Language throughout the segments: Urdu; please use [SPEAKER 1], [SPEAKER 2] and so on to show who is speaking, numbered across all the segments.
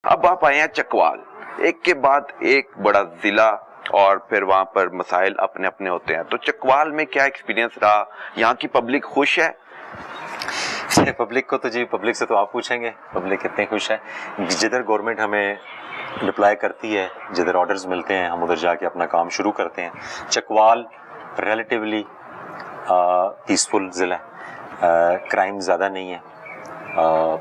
[SPEAKER 1] اب آپ آئے ہیں چکوال، ایک کے بعد ایک بڑا ضلع اور پھر وہاں پر مسائل اپنے اپنے ہوتے ہیں، تو چکوال میں کیا ایکسپیرینس رہا؟ یہاں کی پبلک خوش ہے؟
[SPEAKER 2] پبلک کو تو جی پبلک سے تو آپ پوچھیں گے، پبلک کتنے خوش ہے. جدھر گورنمنٹ ہمیں رپلائی کرتی ہے، جدھر آرڈرز ملتے ہیں، ہم ادھر جا کے اپنا کام شروع کرتے ہیں. چکوال ریلیٹیولی پیسفل ضلع ہے، کرائم زیادہ نہیں ہے،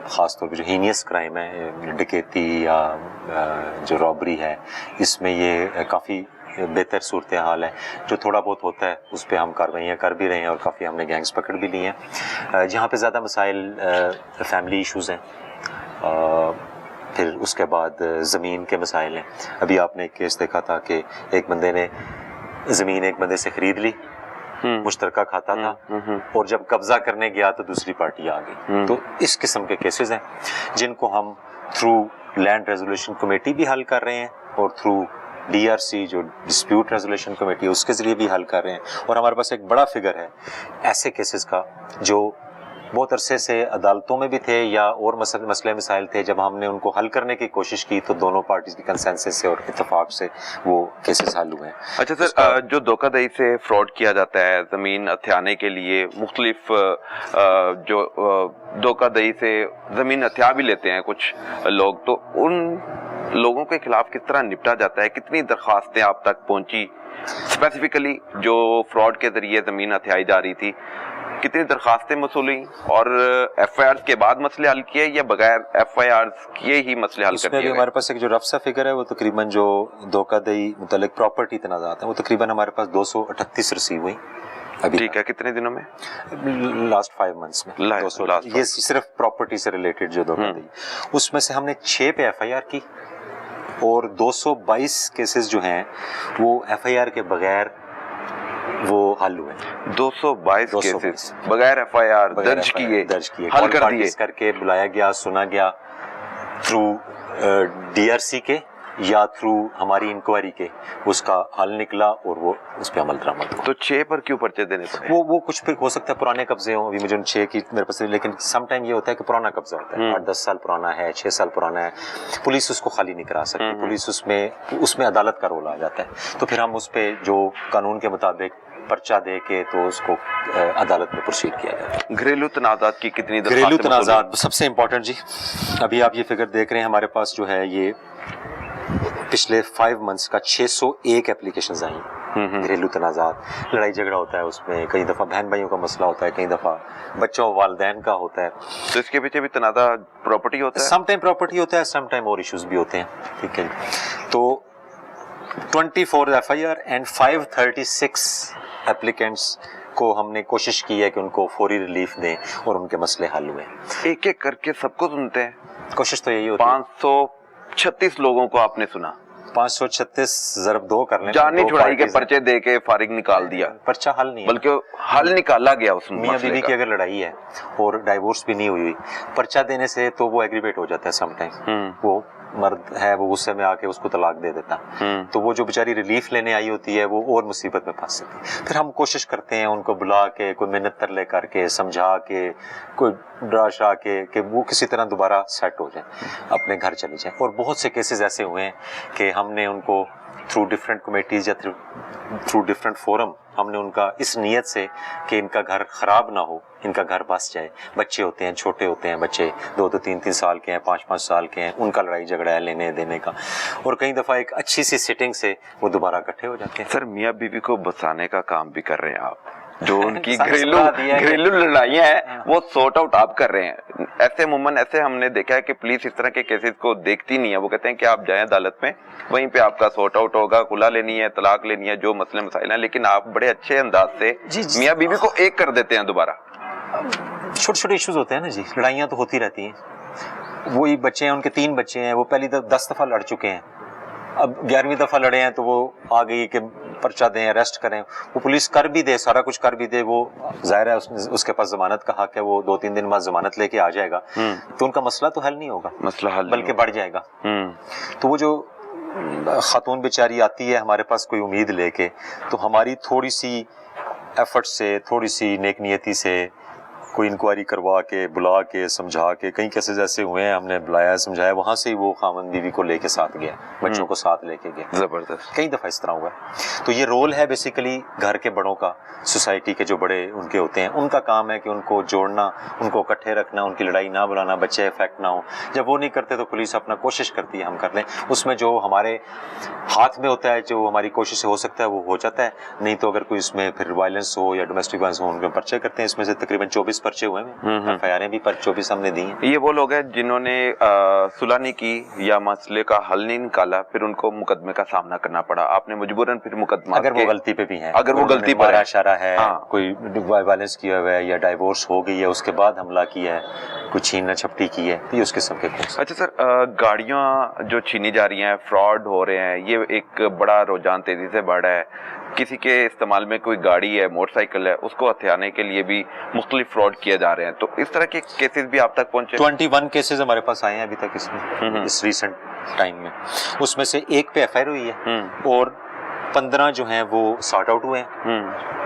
[SPEAKER 2] خاص طور پہ جو ہینیس کرائم ہے، ڈکیتی یا جو رابری ہے، اس میں یہ کافی بہتر صورتحال ہے. جو تھوڑا بہت ہوتا ہے اس پہ ہم کاروائیاں کر بھی رہے ہیں اور کافی ہم نے گینگز پکڑ بھی لی ہیں. جہاں پہ زیادہ مسائل فیملی ایشوز ہیں، پھر اس کے بعد زمین کے مسائل ہیں. ابھی آپ نے ایک کیس دیکھا تھا کہ ایک بندے نے زمین ایک بندے سے خرید لی، مشترکہ کھاتا تھا، اور جب قبضہ کرنے گیا تو دوسری پارٹی آ گئی. تو اس قسم کے کیسز ہیں جن کو ہم تھرو لینڈ ریزولوشن کمیٹی بھی حل کر رہے ہیں اور تھرو DRC جو ڈسپیوٹ ریزولوشن کمیٹی ہے اس کے ذریعے بھی حل کر رہے ہیں. اور ہمارے پاس ایک بڑا فگر ہے ایسے کیسز کا جو بہت عرصے سے عدالتوں میں بھی تھے یا اور مسئلے مسائل تھے، جب ہم نے ان کو حل کرنے کی کوشش کی تو دونوں پارٹیز کی کنسنسس سے اور اتفاق سے وہ کیسز حل ہوئے ہیں.
[SPEAKER 1] اچھا سر، جو دھوکہ دہی سے فراڈ کیا جاتا ہے زمین ہتھیانے کے لیے، مختلف جو دھوکہ دہی سے زمین ہتھیا بھی لیتے ہیں کچھ لوگ، تو ان لوگوں کے خلاف کس طرح نپٹا جاتا ہے؟ کتنی درخواستیں آپ تک پہنچی اسپیسیفکلی جو فراڈ کے ذریعے زمین ہتھیائی جا رہی تھی؟ کتنی درخواستیں موصول ہوئیں اور FIRs کے بعد مسئلے حل کیے یا بغیر FIRs کیے ہی مسئلے حل کر دیے گئے؟
[SPEAKER 2] ہمارے پاس ایک جو رف سا فگر ہے وہ تقریباً جو دھوکہ دہی متعلق پراپرٹی تنازعات ہیں وہ تقریباً ہمارے پاس 238 ریسیو ہوئی ابھی.
[SPEAKER 1] ٹھیک ہے، کتنے دنوں میں؟
[SPEAKER 2] لاسٹ 5 منتھس میں 200. یہ صرف پراپرٹی سے ریلیٹڈ جو دھوکہ دہی، اس میں سے ہم نے 6 پہ FIR کی اور 222 کیسز جو ہیں وہ FIR کے بغیر وہ حل ہوئے.
[SPEAKER 1] 222 کیسز بغیر FIR درج کیے، حل کر دیے،
[SPEAKER 2] کر کے بلایا گیا، سنا گیا تھرو DRC کے یا تھرو ہماری انکوائری کے، اس کا حل نکلا اور وہ اس پہ عمل درآمد ہوا.
[SPEAKER 1] تو 6 پر کیوں پرچے دینے پڑے؟
[SPEAKER 2] وہ کچھ پھر ہو سکتا ہے پرانے قبضے ہوں، ابھی مجھے ان 6 کی میرے پاس، لیکن سم ٹائم یہ ہوتا ہے کہ پرانا قبضہ ہوتا ہے، 8-10 سال پرانا ہے، 6 سال پرانا ہے، پولیس اس کو خالی نہیں کرا سکتی، پولیس اس میں عدالت کا رول آ جاتا ہے. تو پھر ہم اس پہ جو قانون کے مطابق پرچہ دے کے تو اس کو عدالت میں پروسیڈ کیا جاتا ہے.
[SPEAKER 1] گھریلو تنازعات کی کتنی
[SPEAKER 2] گھریلو تنازعات سب سے امپورٹنٹ جی، ابھی آپ یہ فگر دیکھ رہے ہیں ہمارے پاس جو ہے یہ پچھلے 5 منتھس کا 601 اپلیکیشنز آئیں. گھریلو تنازعات، لڑائی جھگڑا ہوتا ہے اس میں، کئی دفعہ بہن بھائیوں کا مسئلہ ہوتا ہے، کئی دفعہ بچوں والدین کا ہوتا ہے.
[SPEAKER 1] تو اس کے پیچھے بھی تنازع پراپرٹی ہوتا ہے؟
[SPEAKER 2] سم ٹائم پراپرٹی ہوتا ہے، سم ٹائم اور ایشوز بھی ہوتے ہیں. ٹھیک ہے، تو 24 FIR اینڈ 536 ایپلیکینٹس کو ہم نے کوشش کی ہے کہ ان کو فوری ریلیف دیں اور ان کے مسئلے حل ہوئے.
[SPEAKER 1] ایک ایک کر کے سب کو سنتے ہیں؟
[SPEAKER 2] کوشش تو یہی ہوتی ہے.
[SPEAKER 1] 536 لوگوں کو آپ نے سنا؟
[SPEAKER 2] 536 ضرب 2 کر لیں،
[SPEAKER 1] جان نہیں چھڑائی کے پرچے دے کے فارغ نکال دیا،
[SPEAKER 2] پرچہ حل نہیں ہے،
[SPEAKER 1] بلکہ حل نکالا گیا. اس میں
[SPEAKER 2] میاں بیوی کی اگر لڑائی ہے اور ڈائیورس بھی نہیں ہوئی، پرچہ دینے سے تو وہ ایگریویٹ ہو جاتا ہے. سم ٹائم وہ مرد ہے وہ غصے میں آ کے اس کو طلاق دے دیتا، تو وہ جو بیچاری ریلیف لینے آئی ہوتی ہے وہ اور مصیبت میں پھنس سکتی. پھر ہم کوشش کرتے ہیں ان کو بلا کے، کوئی منت ترلے کر کے، سمجھا کے، کوئی ڈرا شا کے کہ وہ کسی طرح دوبارہ سیٹ ہو جائیں، اپنے گھر چلے جائیں. اور بہت سے کیسز ایسے ہوئے ہیں کہ ہم نے ان کو تھرو ڈفرینٹ کمیٹیز یا تھرو ڈفرینٹ فورم ہم نے ان کا اس نیت سے کہ ان کا گھر خراب نہ ہو، ان کا گھر بس جائے. بچے ہوتے ہیں، چھوٹے ہوتے ہیں بچے، 2-2 3-3 سال کے ہیں، 5-5 سال کے ہیں، ان کا لڑائی جھگڑا ہے لینے دینے کا، اور کئی دفعہ ایک اچھی سی سیٹنگ سے وہ دوبارہ اکٹھے ہو جاتے ہیں.
[SPEAKER 1] سر، میاں بیوی کو بسانے کا کام بھی کر رہے ہیں آپ، جو ان کی گھریلو لڑائیاں ہیں وہ سارٹ آؤٹ آپ کر رہے ہیں. ایسے عموماً ایسے ہم نے دیکھا ہے کہ پولیس اس طرح کے کیسز کو دیکھتی نہیں ہے، وہ کہتے ہیں کہ آپ جائیں عدالت میں، وہیں پہ آپ کا سارٹ آؤٹ ہوگا، کھلا لینی ہے، طلاق لینی ہے، جو مسئلے مسائل ہیں. لیکن آپ بڑے اچھے انداز سے میاں بیوی کو ایک کر دیتے ہیں دوبارہ.
[SPEAKER 2] چھوٹے چھوٹے ایشوز ہوتے ہیں نا جی، لڑائیاں تو ہوتی رہتی ہیں. وہی بچے ہیں، ان کے 3 بچے ہیں، وہ پہلی 10 دفعہ لڑ چکے ہیں، اب 11ویں دفعہ لڑے ہیں تو وہ آ گئی کہ پرچہ دیں، اریسٹ کریں. وہ پولیس کر بھی دے، سارا کچھ کر بھی دے، وہ ظاہر ہے اس کے پاس ضمانت کا حق ہے، وہ 2-3 دن بعد ضمانت لے کے آ جائے گا، تو ان کا مسئلہ تو حل نہیں ہوگا،
[SPEAKER 1] مسئلہ حل
[SPEAKER 2] بلکہ بڑھ جائے گا. تو وہ جو خاتون بیچاری آتی ہے ہمارے پاس کوئی امید لے کے، تو ہماری تھوڑی سی ایفرٹ سے، تھوڑی سی نیک نیتی سے کوئی انکوائری کروا کے بلا کے سمجھا کے, کئی کیسز ایسے ہوئے ہیں ہم نے بلایا سمجھایا, وہاں سے ہی وہ خاوند بیوی کو لے کے ساتھ گیا, بچوں کو ساتھ لے کے گیا.
[SPEAKER 1] زبردست.
[SPEAKER 2] کئی دفعہ اس طرح ہوا ہے. تو یہ رول ہے بیسیکلی گھر کے بڑوں کا, سوسائٹی کے جو بڑے ان کے ہوتے ہیں, ان کا کام ہے کہ ان کو جوڑنا, ان کو اکٹھے رکھنا, ان کی لڑائی نہ بلانا, بچے افیکٹ نہ ہوں. جب وہ نہیں کرتے تو پولیس اپنا کوشش کرتی ہے ہم کر لیں, اس میں جو ہمارے ہاتھ میں ہوتا ہے, جو ہماری کوشش سے ہو سکتا ہے وہ ہو جاتا ہے. نہیں تو اگر کوئی اس میں پھر وائلنس ہو یا ڈومیسٹک وائلنس ہو, ان کے پرچے کرتے ہیں. اس میں سے تقریباً 24 پرچے ہوئے ہیں, ایف آئی آریں بھی 24 ہم نے دی ہیں.
[SPEAKER 1] یہ وہ لوگ ہیں جنہوں نے صلح نہیں کی یا مسئلے کا حل نہیں نکالا, پھر ان کو مقدمے کا سامنا کرنا پڑا, آپ نے مجبوراً پھر مقدمہ,
[SPEAKER 2] اگر وہ غلطی پہ بھی ہیں,
[SPEAKER 1] اگر وہ غلطی پر ہے,
[SPEAKER 2] اشارہ ہے, کوئی وائلنس کیا ہوا ہے یا ڈائیورس ہو گئی ہے, اس کے بعد حملہ کیا ہے, کوئی چھیننا چھپٹی کی ہے, یہ اس قسم کے کورس.
[SPEAKER 1] اچھا سر, گاڑیاں جو چھینی جا رہی ہیں, فراڈ ہو رہے ہیں, یہ ایک بڑا رجحان تیزی سے بڑھ رہا ہے. کسی کے استعمال میں کوئی گاڑی ہے, موٹر سائیکل ہے, اس کو ہتھیانے کے لیے بھی مختلف فراڈ کیے جا رہے ہیں, تو اس طرح کے کیسز بھی آپ تک پہنچے؟
[SPEAKER 2] 21 کیسز ہمارے پاس آئے ہیں ابھی تک اس میں, اس ریسنٹ ٹائم میں. اس میں سے ایک پہ ایف آئی آر ہوئی ہے اور 15 جو ہیں وہ سارٹ آؤٹ ہوئے ہیں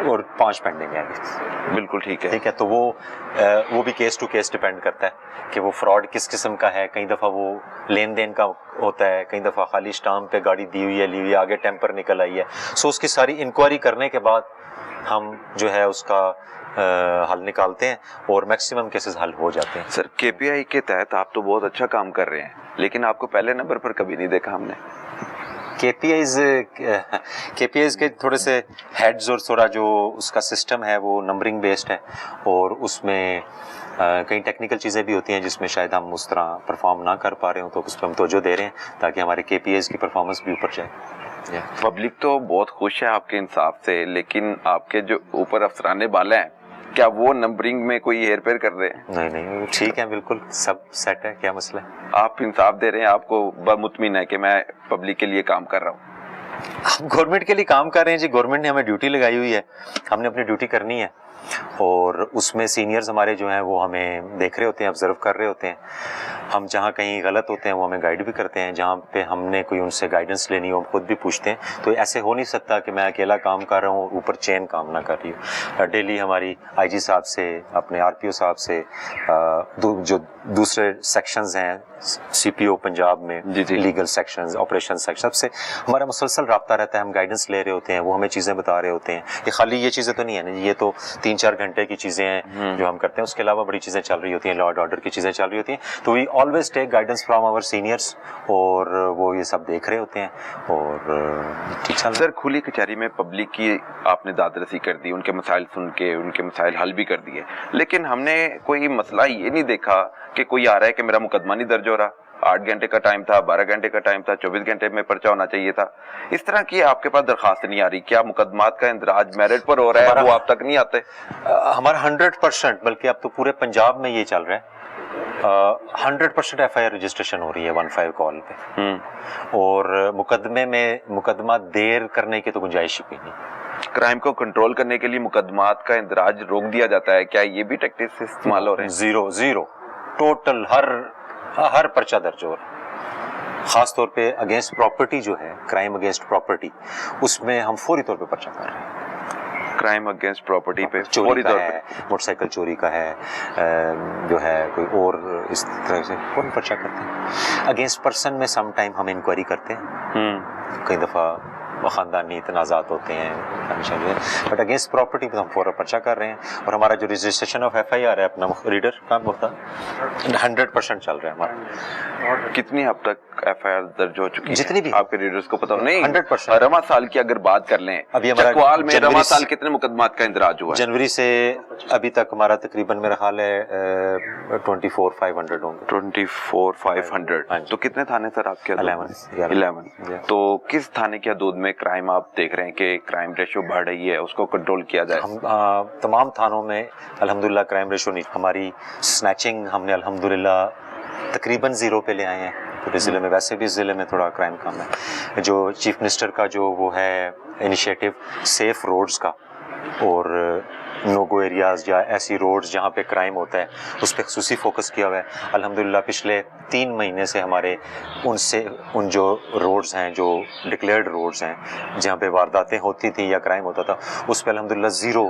[SPEAKER 2] اور 5 پینڈنگ ہیں ابھی.
[SPEAKER 1] بالکل ٹھیک ہے.
[SPEAKER 2] ٹھیک ہے, تو وہ بھی کیس ٹو کیس ڈیپینڈ کرتا ہے کہ وہ فراڈ کس قسم کا ہے. کئی دفعہ وہ لین دین کا ہوتا ہے, کئی دفعہ خالی اسٹامپ پہ گاڑی دی ہوئی ہے, لی ہوئی ہے, آگے ٹیمپر نکل آئی ہے. سو اس کی ساری انکوائری کرنے کے بعد ہم جو ہے اس کا حل نکالتے ہیں اور میکسیمم کیسز حل ہو جاتے ہیں.
[SPEAKER 1] سر, کے پی آئی کے تحت آپ تو بہت اچھا کام کر رہے ہیں, لیکن آپ کو پہلے نمبر پر کبھی نہیں دیکھا ہم نے.
[SPEAKER 2] کے پی آئیز کے تھوڑے سے ہیڈز اور تھوڑا جو اس کا سسٹم ہے وہ نمبرنگ بیسڈ ہے, اور اس میں کئی ٹیکنیکل چیزیں بھی ہوتی ہیں جس میں شاید ہم اس طرح پرفارم نہ کر پا رہے ہوں, تو اس پہ ہم توجہ دے رہے ہیں تاکہ ہمارے کے پی آئیز کی پرفارمنس بھی اوپر جائے.
[SPEAKER 1] پبلک تو بہت خوش ہے آپ کے انصاف سے, لیکن آپ کے جو اوپر افسرانے بالا ہیں, کیا وہ نمبرنگ میں کوئی ہیر پھیر کر رہے ہیں؟
[SPEAKER 2] نہیں, ٹھیک ہے, بالکل سب سیٹ ہے. کیا مسئلہ ہے؟
[SPEAKER 1] آپ انصاف دے رہے ہیں, آپ کو مطمئن ہے کہ میں پبلک کے لیے کام کر رہا ہوں؟
[SPEAKER 2] ہم گورنمنٹ کے لیے کام کر رہے ہیں جی. گورنمنٹ نے ہمیں ڈیوٹی لگائی ہوئی ہے, ہم نے اپنی ڈیوٹی کرنی ہے, اور اس میں سینئرز ہمارے جو ہیں وہ ہمیں دیکھ رہے ہوتے ہیں, آبزرو کر رہے ہوتے ہیں. ہم جہاں کہیں غلط ہوتے ہیں وہ ہمیں گائیڈ بھی کرتے ہیں, جہاں پہ ہم نے کوئی ان سے گائیڈنس لینی ہو ہم خود بھی پوچھتے ہیں. تو ایسے ہو نہیں سکتا کہ میں اکیلا کام کر رہا ہوں, اوپر چین کام نہ کر رہی ہوں. ڈیلی ہماری آئی جی صاحب سے, اپنے آر پی او صاحب سے, جو دوسرے سیکشنز ہیں سی پی او پنجاب میں, لیگل سیکشنز, آپریشن سیکشن, سب سے ہمارا مسلسل رابطہ رہتا ہے. ہم گائیڈنس لے رہے ہوتے ہیں, وہ ہمیں چیزیں بتا رہے ہوتے ہیں. یہ خالی یہ چیزیں تو نہیں ہے نا, یہ تو 3-4 گھنٹے کی چیزیں ہیں جو ہم کرتے ہیں, اس کے علاوہ بڑی چیزیں چل رہی ہوتی ہیں, لا اینڈ آرڈر کی چیزیں چل رہی ہوتی ہیں. تو we always take guidance from our seniors, اور وہ یہ سب دیکھ رہے ہوتے ہیں, اور ٹھیک چل رہا ہے.
[SPEAKER 1] سر, کھلی کچہری میں پبلک کی آپ نے داد رسی کر دی, ان کے مسائل سن کے ان کے مسائل حل بھی کر دیے, لیکن ہم نے کوئی مسئلہ یہ نہیں دیکھا کہ کوئی آ رہا ہے کہ میرا مقدمہ نہیں درج ہو رہا, 8 گھنٹے کا ٹائم تھا, 12 گھنٹے کا ٹائم تھا, 24 گھنٹے میں پرچہ ہونا چاہیے تھا. اس طرح کی آپ کے پاس درخواست نہیں آ رہی؟ کیا مقدمات کا اندراج میرٹ پر ہو رہا ہے, وہ آپ تک نہیں آتے؟
[SPEAKER 2] ہمارا 100%, بلکہ اب تو پورے پنجاب میں یہ چل رہا ہے, 100% ایف آئی آر رجسٹریشن ہو رہی ہے 15 کال پہ, اور مقدمہ دیر کرنے کی تو گنجائش ہی نہیں.
[SPEAKER 1] کرائم کو کنٹرول کرنے کے لیے مقدمات کا اندراج روک دیا جاتا ہے, کیا یہ بھی ٹیکٹکس استعمال ہو رہے ہیں؟ زیرو ٹوٹل
[SPEAKER 2] ہر پرچہ درج ہو رہا ہے. خاص طور پہ اگینسٹ پراپرٹی جو ہے, کرائم اگینسٹ پراپرٹی, اس میں ہم فوری طور پہ پرچہ کر رہے ہیں.
[SPEAKER 1] کرائم اگینسٹ پراپرٹی پہ
[SPEAKER 2] چوری کا ہے, موٹر سائیکل چوری کا ہے, جو ہے کوئی اور اس طرح سے فوراً پرچہ کرتے ہیں. اگینسٹ پرسن میں سم ٹائم ہم انکوائری کرتے ہیں, کئی دفعہ خاندانی تنازعات ہوتے ہیں, بٹ اگینسٹ پراپرٹی پہ ہم فوراً پرچہ کر رہے ہیں. اور ہمارا جو registration of F I R ہے اپنا ریڈر کام ہوتا ہے 100% چل رہا ہے ہمارا.
[SPEAKER 1] کتنی اب تک ایف آئی آر درج ہو چکی ہے
[SPEAKER 2] جتنی بھی
[SPEAKER 1] آپ کے ریڈرز کو پتا ہو؟ نہیں,
[SPEAKER 2] 100%.
[SPEAKER 1] رواں سال کی اگر بات کر لیں,
[SPEAKER 2] ابھی ہمارا
[SPEAKER 1] چکوال میں رواں سال کتنے مقدمات کا اندراج ہوا؟
[SPEAKER 2] جنوری سے ابھی تک ہمارا تقریباً میرا خیال ہے 24,500 ہوں گے.
[SPEAKER 1] 24,500. تو کتنے تھانے سر آپ کے؟ 11. تو کس تھانے کی حدود میں کرائم آپ دیکھ رہے ہیں کہ کرائم ریشو بڑھ رہی ہے, اس کو کنٹرول کیا جائے؟
[SPEAKER 2] ہم تمام تھانوں میں الحمدللہ کرائم ریشو نہیں, ہماری سنیچنگ ہم نے الحمدللہ تقریباً 0 پہ لے آئے ہیں پورے ضلع میں. ویسے بھی ضلع میں تھوڑا کرائم کم ہے. جو چیف منسٹر کا جو وہ ہے انیشیٹو سیف روڈز کا, اور نو گو ایریاز یا ایسی روڈز جہاں پہ کرائم ہوتا ہے اس پہ خصوصی فوکس کیا ہوا ہے. الحمدللہ پچھلے 3 مہینے سے ہمارے ان جو روڈز ہیں, جو ڈکلیئرڈ روڈز ہیں جہاں پہ وارداتیں ہوتی تھیں یا کرائم ہوتا تھا, اس پہ الحمدللہ 0